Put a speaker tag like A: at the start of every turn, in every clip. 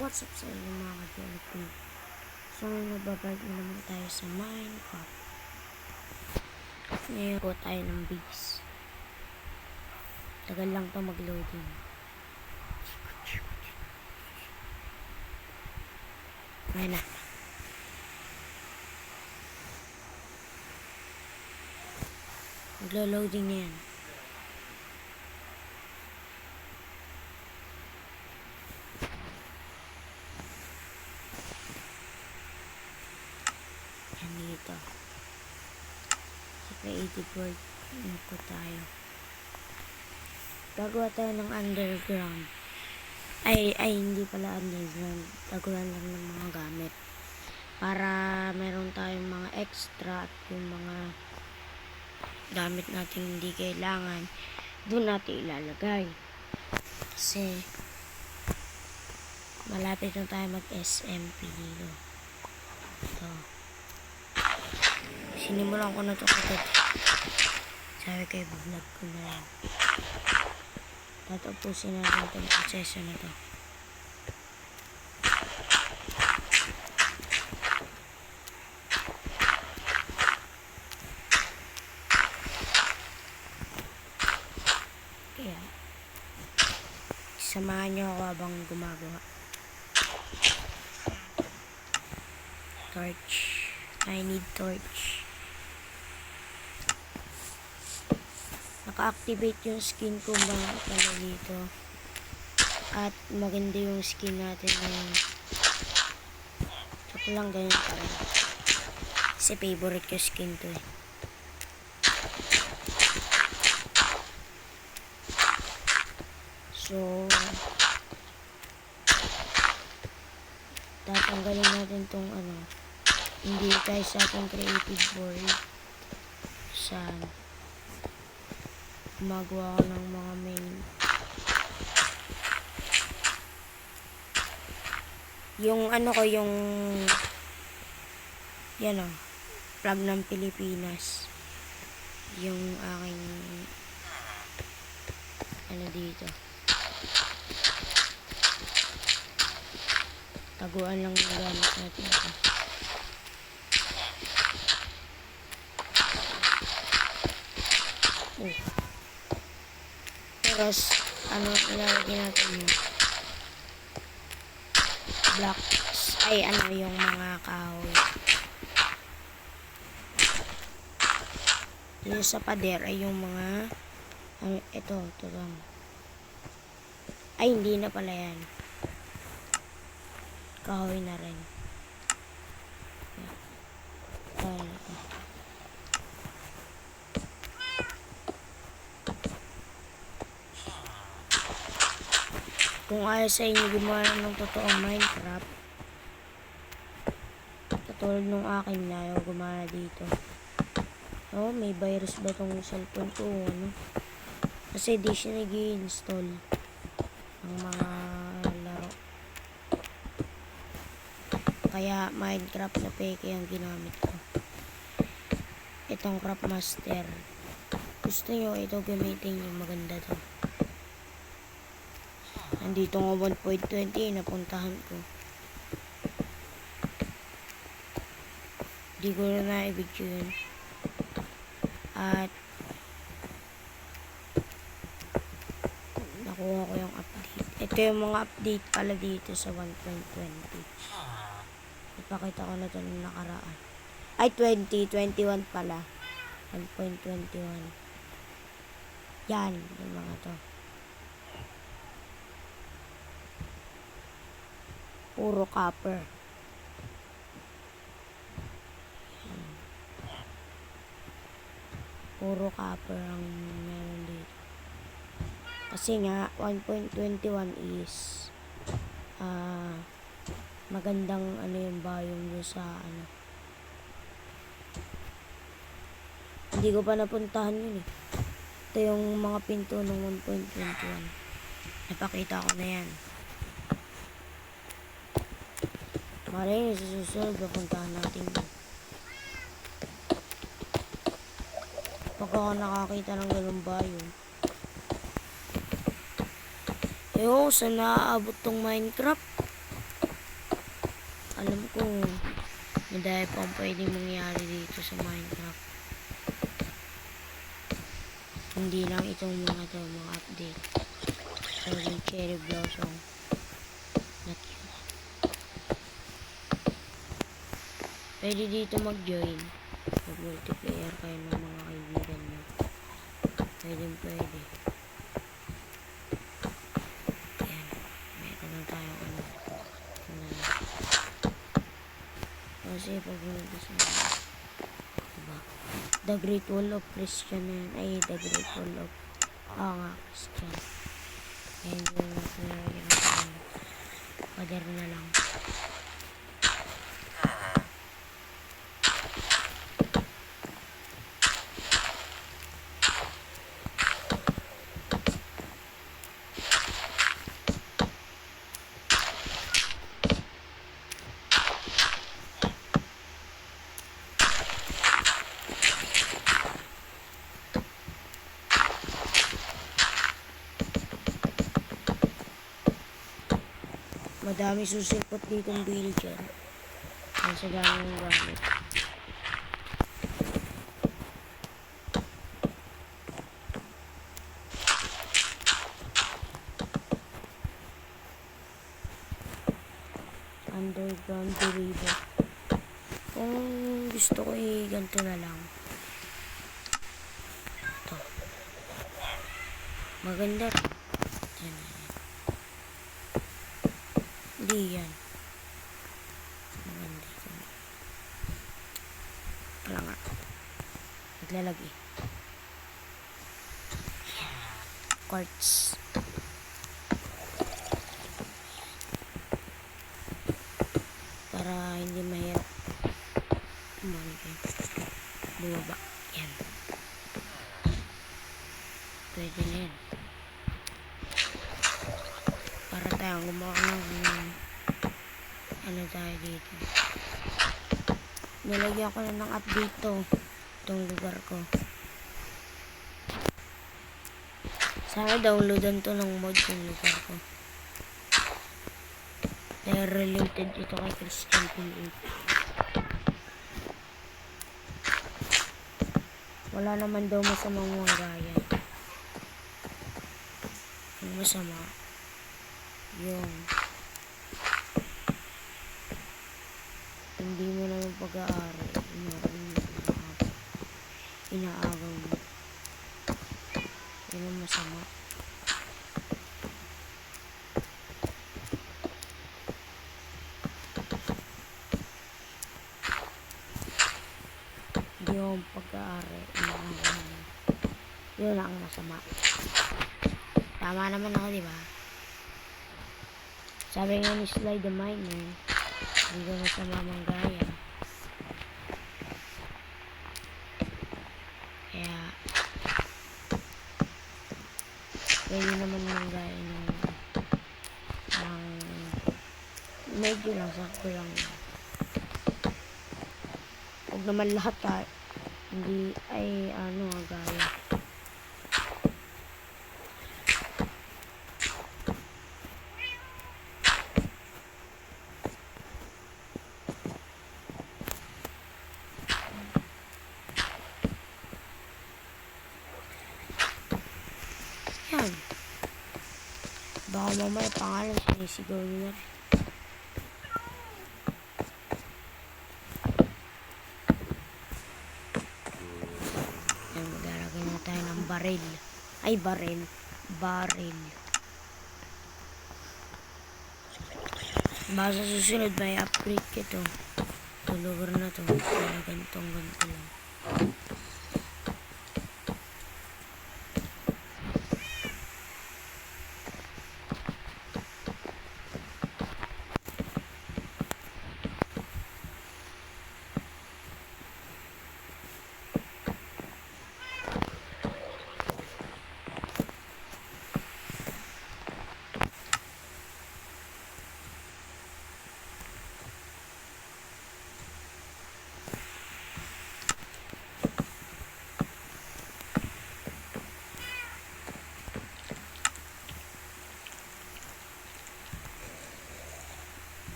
A: What's up sa inyo mga ka-Jollibee? So ngayon nagbabalik na naman tayo sa Minecraft. Ngayon po tayo ng base. Tagal lang to mag-loading. Ayan na. Maglo-loading na yan. Yan dito. Sa creative world, ko tayo. Gagawa tayo ng underground. Ay, hindi pala underground. Gagawa lang ng mga gamit. Para meron tayong mga extra at yung mga gamit natin hindi kailangan, doon natin ilalagay. Kasi malapit na tayo mag-SMP dito. Ito. Sinimulan ko na ito agad. Sabi kayo, vlog ko na yan. Tatapusin natin itong proseso na ito. Kaya, samahan nyo ako habang gumagawa. Torch. I need torch. Naka-activate yung skin ko ba pala dito. At maganda yung skin natin ngayon. Tsaka lang ganyan pa rin. Kasi favorite ko skin to eh. So, tatanggalin natin tong hindi tayo sa ating creative world. Saan? Gumagawa ko ng mga main. Yung ko yung yan flag ng Pilipinas. Yung aking dito. Taguan lang yung gamit natin ito. Tapos, ilalagay natin yung blocks. Ay, yung mga kahoy. Dito sa pader ay yung mga ito lang. Ay, hindi na pala yan. Kahoy na rin. Kung ayaw sa inyo gumawa ng totoong Minecraft, katulad nung akin na ayaw gumawa dito. May virus ba tong cellphone ko? Kasi di siya nag-i-install ng mga laro. Kaya Minecraft na peke ang ginamit ko. Itong Craftmaster. Gusto nyo ito gamitin yung maganda to. Nandito nga 1.20 napuntahan ko. Di ko na na-video yun. At nakuha ko yung update. Ito yung mga update pala dito sa 1.20. Ipakita ko na ito nung nakaraan. Ay, 2021 pala. 1.21. Yan, yung mga to. Puro copper. Puro copper ang meron dito. Kasi nga, 1.21 is magandang yung biome nyo sa Hindi ko pa napuntahan yun eh. Ito yung mga pinto ng 1.21. Napakita ko na yan. Maraming susunod, papuntahan natin yun. Pag ako nakakita ng ganun biome. Saan naaabot tong Minecraft? alam ko madami pang pwede mangyari dito sa Minecraft. Hindi lang itong mga to, mga update. So, yung cherry blossom. Not yun. Pwede dito mag-join. Mag-multiplayer kayo ng mga kaibigan nyo. Pwede. Ayan. Meron na tayo ano. Kasi pag nandito sa diba? The Great Wall of Christian na yun. Ay, The Great Wall of nga, Christian. Ayan yung pader na lang. Madami susilpot ditong villager. Kasi dami ng gamit. Underground river. Kung gusto ko ganito na lang. Ito. Maganda. Yan. Hindi yan. Maganda ito. Wala nga. Naglalagay. Quartz. Para hindi mahirap. Bumaba. Yan. Pwede na yan. Para tayong gumawa ng ano tayo dito. Nilagyan ko na ng update itong lugar ko. Sana downloadan to ng mod yung lugar ko. Dahil related ito kay Christian P8. Wala naman daw masamang mga gaya. Yung masama yung hindi mo naman pag-aari, inaagaw mo. Yun ang masama. Hindi yung pag-aari, inaagaw mo. Yun ang masama. Tama naman ako, diba? Sabi nga ni Sly the Miner, hindi ko masama manggaya. Kaya, pwede naman manggaya ng medyo lang, sakto lang. Huwag naman lahat hindi ay gaya. Yan. Baka mamaya pangalan sinisigaw nila. Yan, maglalagay na tayo ng baril. Ay, baril. Baka sa susunod may upgrade ito. Lugar na to. Kaya ganito lang.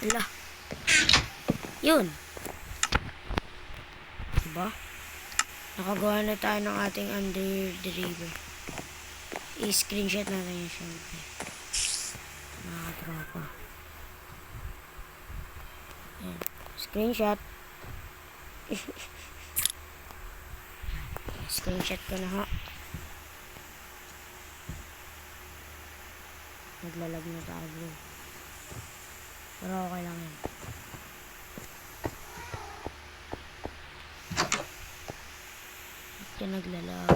A: Ala. Yun. Diba? Nakagawa na tayo ng ating under the river. I-screenshot natin yun syempre. Mga tropa. Ayan. Screenshot. Screenshot ko na ha. Naglalag na tayo bro. Pero okay lang yan. Ito naglalag.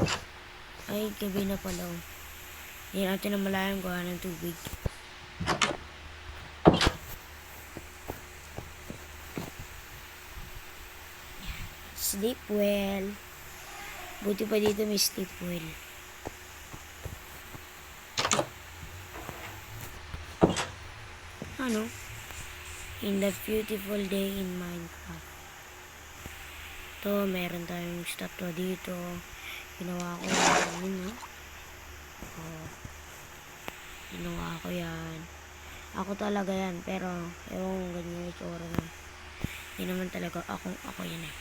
A: Ay, gabi na pala. Hindi natin na malayang gawa ng tubig. Sleep well. Buti pa dito may sleep well. Ano? In the beautiful day in Minecraft. Ito, meron tayong statue dito. Ginawa ko yan. Oh. Ginawa ko yan. Ako talaga yan. Pero, ewan ganyan yung itsura na. Hindi naman talaga ako yan eh.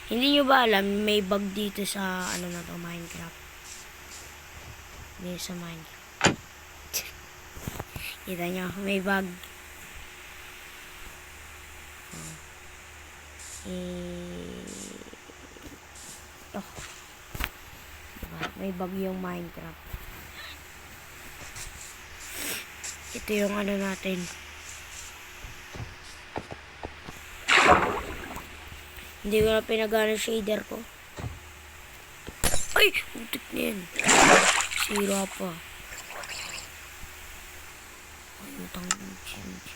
A: Hindi nyo ba alam, may bug dito sa, ano na to, Minecraft. Dito sa Minecraft. Kita nyo, may bug. Diba? May bug yung Minecraft. Ito yung ano natin. Hindi ko na pinagana shader ko. Ay! Utik na yan. Sira pa. Utang change.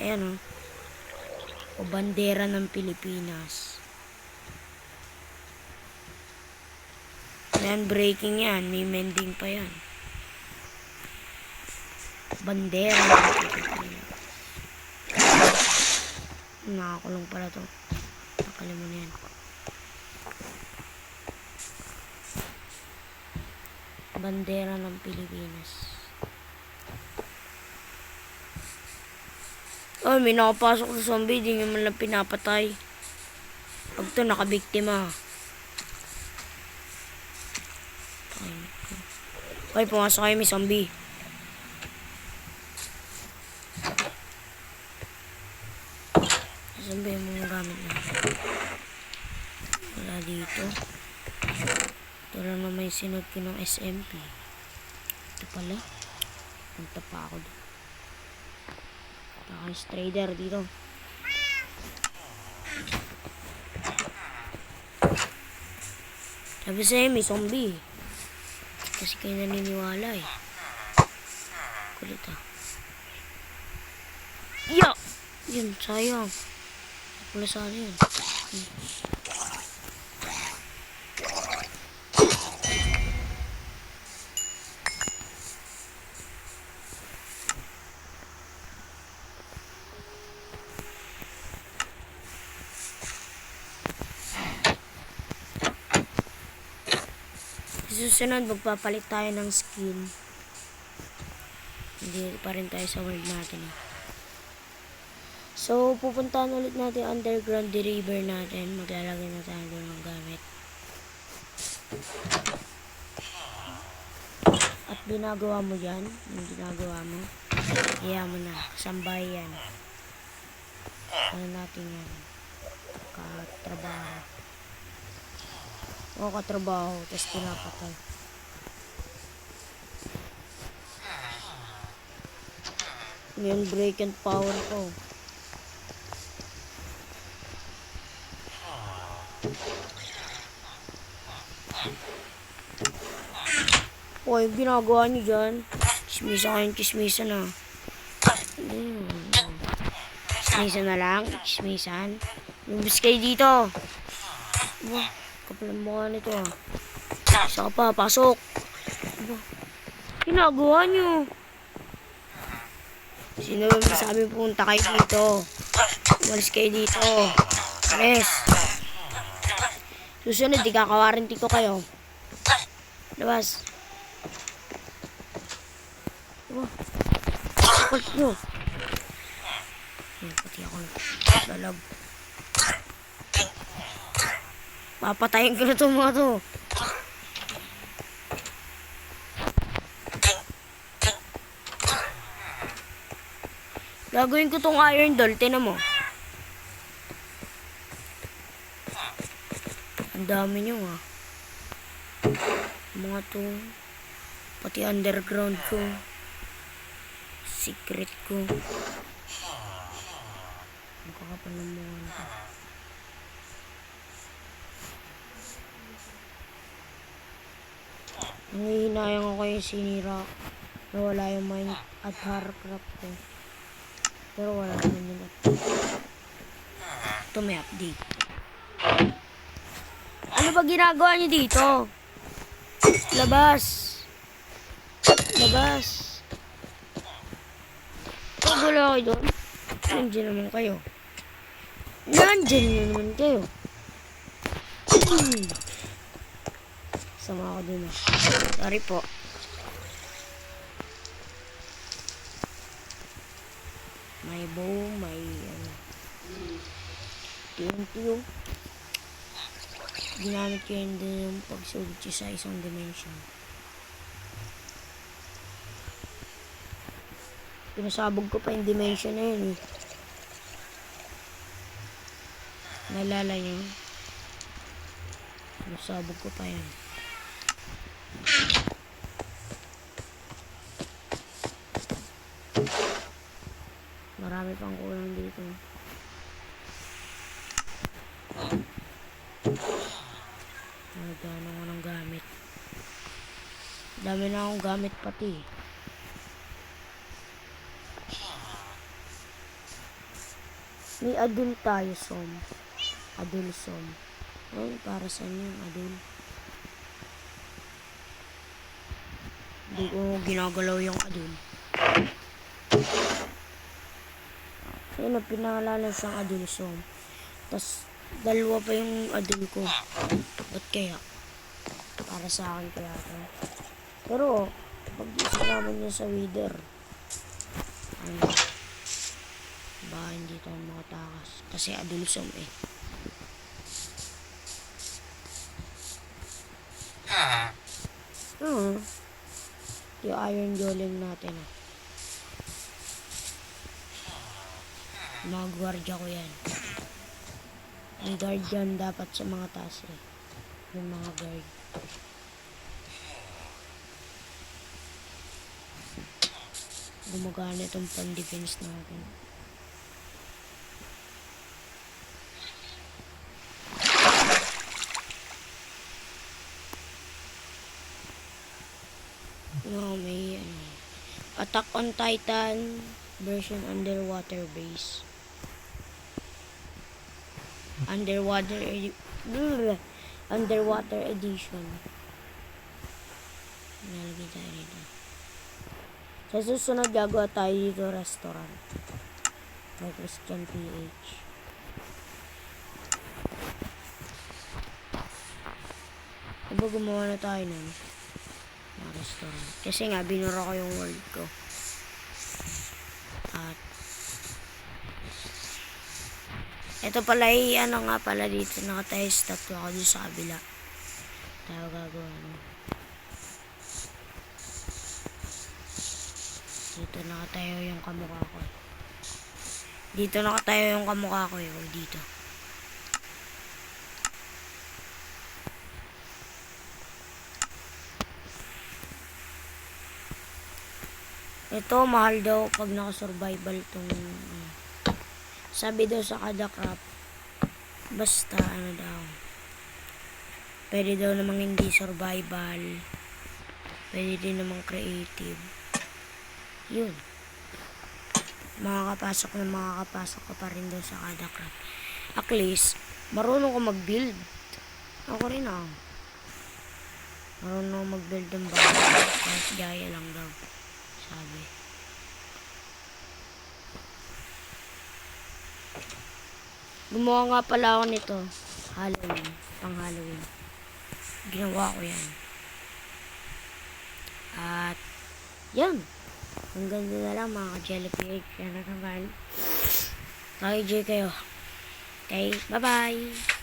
A: Ayan o. O bandera ng Pilipinas. Ayan, breaking yan. May mending pa yan. Bandera ng Pilipinas. Nakakulong pala to. Nakalimutan mo na yan. Bandera ng Pilipinas. Oh, may nakapasok sa zombie. Di nyo man lang pinapatay. Pag to nakabiktima. Ay, pumasok kayo, may zombie. Zombie yung mga gamit na. Wala dito. Ito lang na may sinod ko ng SMP. Ito pala. Punta pa ako doon. Baka strader dito. Sabi sa'yo, may zombie. Kasi kayo naniniwala eh. Kulit ah. Yo! Yun, sayang. Wala sana yun. Susunod, magpapalit tayo ng skin. Hindi pa rin tayo sa world natin. So, pupuntahan ulit natin underground the river natin. Maglalagay na tayo doon ng gamit. At ginagawa mo yan, yung ginagawa mo, iya mo na, sambay yan. Ano natin yan? Katrabaho. O katrabaho, tapos pinapatay. Yung break and power ko. Hoy, ginagawa niyo dyan. Chismisa kayong chismisa na. Chismisa na lang. Chismisan. Lumbis kayo dito. Wah, kapal ang mukha nito ah. Isa ka pa, pasok. Ginagawa niyo. Sino ba masabi punta kayo dito? Umalis kayo dito. Alis. Susunod, di kakawaranti ko kayo. Labas. Oh, kapal nyo. Ay, pati ako naglalag. Papatayin ko na itong mga to. Gagawin ko tong iron doll, tinan mo. Ang dami nyo ah. Mga to. Pati underground ko. Secret ko. Magkakapal ng mga to. Nangihinayang ako yung sinira. Nawala yung mine at Warcraft ko. Pero wala naman yun. Ito may update. Ano ba ginagawa niyo dito? Labas. Labas. Pagulo kayo doon. Nandiyan naman kayo. Nandiyan naman kayo. Sama ako dun ah. Sorry po. May bow, may TNT oh. Ginamit ko yun din yung pagsulit sa isang dimension. Pinasabog ko pa yung dimension na yun eh. Nalala nyo? Pinasabog ko pa yan. Marami pang kulang dito. Nagano ko ng gamit. Dami na akong gamit pati. May adul tayo, Som. Adul, Som. Ay, para saan yung adul? Hindi ko ginagalaw yung adul. Ayun na, pinangalanan siyang adul, Som. Tapos, dalawa pa yung adul ko. Ba't kaya? Para sa akin kaya ito. Pero, pag isalaman niya sa wither, ano, baka hindi tayo makatakas. Kasi adulsom eh. Yung iron golem natin ah. Mga gwardiya ko yan. Ang guardian dapat sa mga taas eh. Yung mga guard. Gumagana itong pan-defense natin. No, may Attack on Titan version underwater base. Underwater edition. Nalagay tayo dito. Sa susunod gagawa tayo dito restaurant. By Christian PH. Diba gumawa na tayo nun? Na restaurant. Kasi nga binura ko yung world ko. At ito pala ano nga pala dito nakatayo statue ako dito sa kabila. Tayo gagawa no. Dito nakatayo yung kamukha ko. Dito nakatayo yung kamukha ko eh. Dito. Ito mahal daw pag naka-survival tong sabi daw sa kada craft, basta ano daw, pwede daw namang hindi survival, pwede din namang creative. Yun, makakapasok ka pa rin daw sa kada craft. At least marunong ko mag-build. Ako rin marunong mag-build ng bahay, kahit gaya lang daw sabi. Gumawa nga pala ako nito Halloween. pang Halloween. Ginawa ko yan. At, yan. Hanggang doon na lang mga ka-Jelly PH. Yan na naman. Okay, kayo. Okay, bye-bye.